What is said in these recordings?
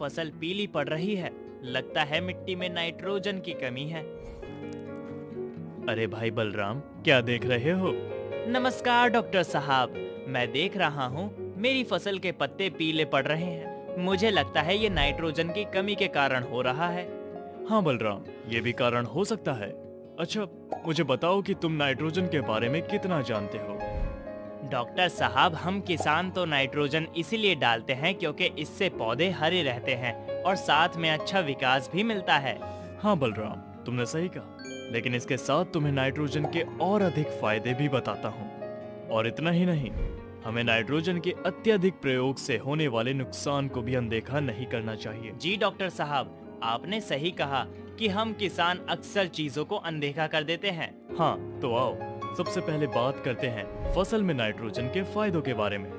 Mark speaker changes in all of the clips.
Speaker 1: फसल पीली पड़ रही है। लगता है मिट्टी में नाइट्रोजन की कमी है।
Speaker 2: अरे भाई बलराम, क्या देख रहे हो?
Speaker 1: नमस्कार डॉक्टर साहब, मैं देख रहा हूँ मेरी फसल के पत्ते पीले पड़ रहे हैं। मुझे लगता है ये नाइट्रोजन की कमी के कारण हो रहा है।
Speaker 2: हाँ बलराम, ये भी कारण हो सकता है। अच्छा, मुझे बताओ कि तुम नाइट्रोजन के बारे में कितना जानते हो?
Speaker 1: डॉक्टर साहब, हम किसान तो नाइट्रोजन इसीलिए डालते हैं क्योंकि इससे पौधे हरे रहते हैं और साथ में अच्छा विकास भी मिलता है।
Speaker 2: हाँ बलराम, तुमने सही कहा, लेकिन इसके साथ तुम्हें नाइट्रोजन के और अधिक फायदे भी बताता हूँ। और इतना ही नहीं, हमें नाइट्रोजन के अत्यधिक प्रयोग से होने वाले नुकसान को भी अनदेखा नहीं करना चाहिए।
Speaker 1: जी डॉक्टर साहब, आपने सही कहा कि हम किसान अक्सर चीजों को अनदेखा कर देते हैं।
Speaker 2: हाँ, तो आओ सबसे पहले बात करते हैं फसल में नाइट्रोजन के फायदों के बारे में।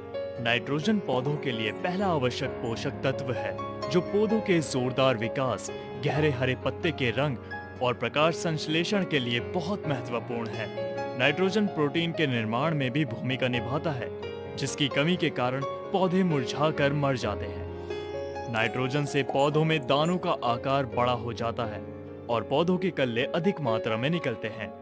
Speaker 2: नाइट्रोजन पौधों के लिए पहला आवश्यक पोषक तत्व है, जो पौधों के जोरदार विकास, गहरे हरे पत्ते के रंग और प्रकाश संश्लेषण के लिए बहुत महत्वपूर्ण है। नाइट्रोजन प्रोटीन के निर्माण में भी भूमिका निभाता है, जिसकी कमी के कारण पौधे मुरझाकर मर जाते हैं। नाइट्रोजन से पौधों में दानों का आकार बड़ा हो जाता है और पौधों के कल्ले अधिक मात्रा में निकलते हैं।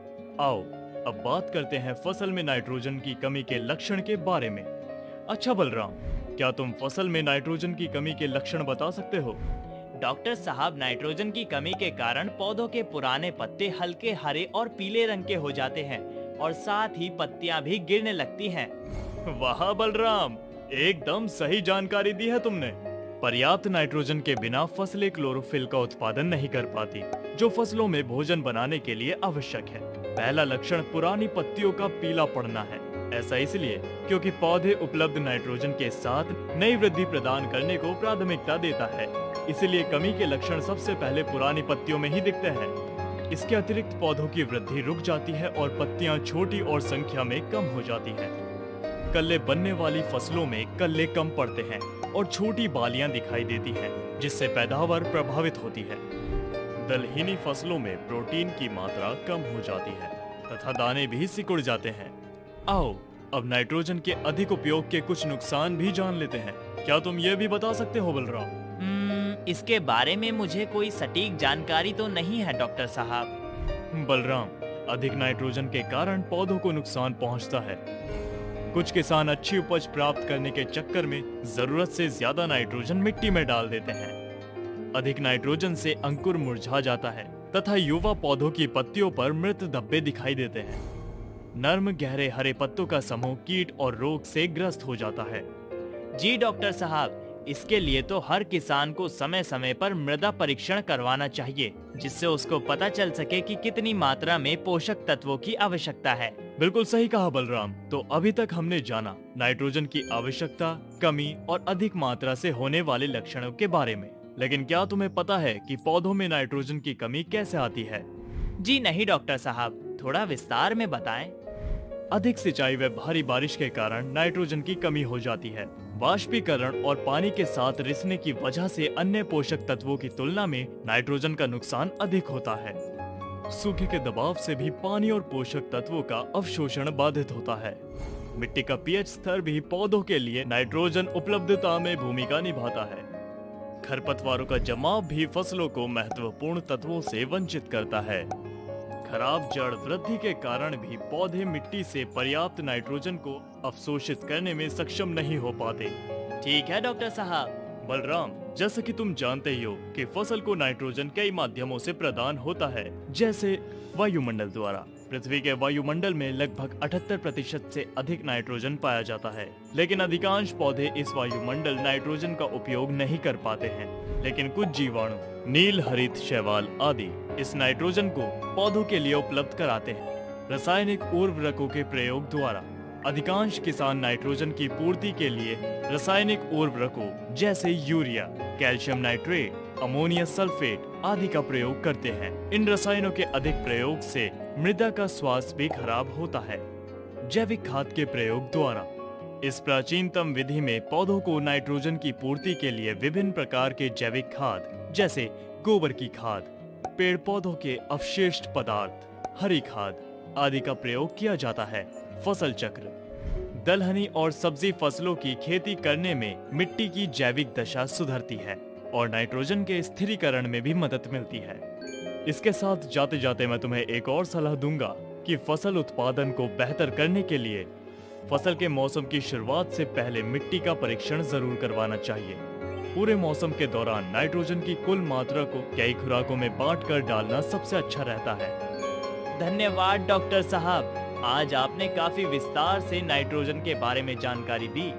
Speaker 2: आओ अब बात करते हैं फसल में नाइट्रोजन की कमी के लक्षण के बारे में। अच्छा बलराम, क्या तुम फसल में नाइट्रोजन की कमी के लक्षण बता सकते हो?
Speaker 1: डॉक्टर साहब, नाइट्रोजन की कमी के कारण पौधों के पुराने पत्ते हल्के हरे और पीले रंग के हो जाते हैं और साथ ही पत्तियां भी गिरने लगती हैं।
Speaker 2: वाह बलराम, एकदम सही जानकारी दी है तुमने। पर्याप्त नाइट्रोजन के बिना फसलें क्लोरोफिल का उत्पादन नहीं कर पाती, जो फसलों में भोजन बनाने के लिए आवश्यक है। पहला लक्षण पुरानी पत्तियों का पीला पड़ना है। ऐसा इसलिए क्योंकि पौधे उपलब्ध नाइट्रोजन के साथ नई वृद्धि प्रदान करने को प्राथमिकता देता है, इसलिए कमी के लक्षण सबसे पहले पुरानी पत्तियों में ही दिखते हैं। इसके अतिरिक्त पौधों की वृद्धि रुक जाती है और पत्तियां छोटी और संख्या में कम हो जाती हैं। कल्ले बनने वाली फसलों में कल्ले कम पड़ते हैं और छोटी बालियां दिखाई देती हैं, जिससे पैदावार प्रभावित होती है। दलहनी फसलों में प्रोटीन की मात्रा कम हो जाती है तथा दाने भी सिकुड़ जाते हैं। आओ अब नाइट्रोजन के अधिक उपयोग के कुछ नुकसान भी जान लेते हैं। क्या तुम ये भी बता सकते हो बलराम?
Speaker 1: इसके बारे में मुझे कोई सटीक जानकारी तो नहीं है डॉक्टर साहब।
Speaker 2: बलराम, अधिक नाइट्रोजन के कारण पौधों को नुकसान पहुंचता है। कुछ किसान अच्छी उपज प्राप्त करने के चक्कर में जरूरत से ज्यादा नाइट्रोजन मिट्टी में डाल देते हैं। अधिक नाइट्रोजन से अंकुर मुरझा जाता है तथा युवा पौधों की पत्तियों पर मृत धब्बे दिखाई देते हैं। नर्म गहरे हरे पत्तों का समूह कीट और रोग से ग्रस्त हो जाता है।
Speaker 1: जी डॉक्टर साहब, इसके लिए तो हर किसान को समय समय पर मृदा परीक्षण करवाना चाहिए, जिससे उसको पता चल सके कि कितनी मात्रा में पोषक तत्वों की आवश्यकता है।
Speaker 2: बिल्कुल सही कहा बलराम। तो अभी तक हमने जाना नाइट्रोजन की आवश्यकता, कमी और अधिक मात्रा से होने वाले लक्षणों के बारे में। लेकिन क्या तुम्हें पता है कि पौधों में नाइट्रोजन की कमी कैसे आती है?
Speaker 1: जी नहीं डॉक्टर साहब, थोड़ा विस्तार में बताएं।
Speaker 2: अधिक सिंचाई व भारी बारिश के कारण नाइट्रोजन की कमी हो जाती है। वाष्पीकरण और पानी के साथ रिसने की वजह से अन्य पोषक तत्वों की तुलना में नाइट्रोजन का नुकसान अधिक होता है। सूखे के दबाव से भी पानी और पोषक तत्वों का अवशोषण बाधित होता है। मिट्टी का पीएच स्तर भी पौधों के लिए नाइट्रोजन उपलब्धता में भूमिका निभाता है। खरपतवारों का जमाव भी फसलों को महत्वपूर्ण तत्वों से वंचित करता है। खराब जड़ वृद्धि के कारण भी पौधे मिट्टी से पर्याप्त नाइट्रोजन को अवशोषित करने में सक्षम नहीं हो पाते।
Speaker 1: ठीक है डॉक्टर साहब।
Speaker 2: बलराम, जैसा कि तुम जानते ही हो कि फसल को नाइट्रोजन कई माध्यमों से प्रदान होता है, जैसे वायुमंडल द्वारा। पृथ्वी के वायुमंडल में लगभग 78% से अधिक नाइट्रोजन पाया जाता है, लेकिन अधिकांश पौधे इस वायुमंडल नाइट्रोजन का उपयोग नहीं कर पाते हैं। लेकिन कुछ जीवाणु, नील हरित शैवाल आदि इस नाइट्रोजन को पौधों के लिए उपलब्ध कराते हैं। रासायनिक उर्वरकों के प्रयोग द्वारा अधिकांश किसान नाइट्रोजन की पूर्ति के लिए रासायनिक उर्वरकों जैसे urea, calcium nitrate, ammonia sulphate आदि का प्रयोग करते हैं। इन रसायनों के अधिक प्रयोग से मृदा का स्वास्थ्य भी खराब होता है। जैविक खाद के प्रयोग द्वारा इस प्राचीनतम विधि में पौधों को नाइट्रोजन की पूर्ति के लिए विभिन्न प्रकार के जैविक खाद जैसे गोबर की खाद, पेड़ पौधों के अवशिष्ट पदार्थ, हरी खाद आदि का प्रयोग किया जाता है। फसल चक्र, दलहनी और सब्जी फसलों की खेती करने में मिट्टी की जैविक दशा सुधरती है। और नाइट्रोजन के स्थिरीकरण में भी मदद मिलती है। इसके साथ जाते जाते मैं तुम्हें एक और सलाह दूंगा कि फसल उत्पादन को बेहतर करने के लिए फसल के मौसम की शुरुआत से पहले मिट्टी का परीक्षण जरूर करवाना चाहिए। पूरे मौसम के दौरान नाइट्रोजन की कुल मात्रा को कई खुराकों में बांटकर डालना सबसे अच्छा रहता है।
Speaker 1: धन्यवाद डॉक्टर साहब, आज आपने काफी विस्तार से नाइट्रोजन के बारे में जानकारी दी।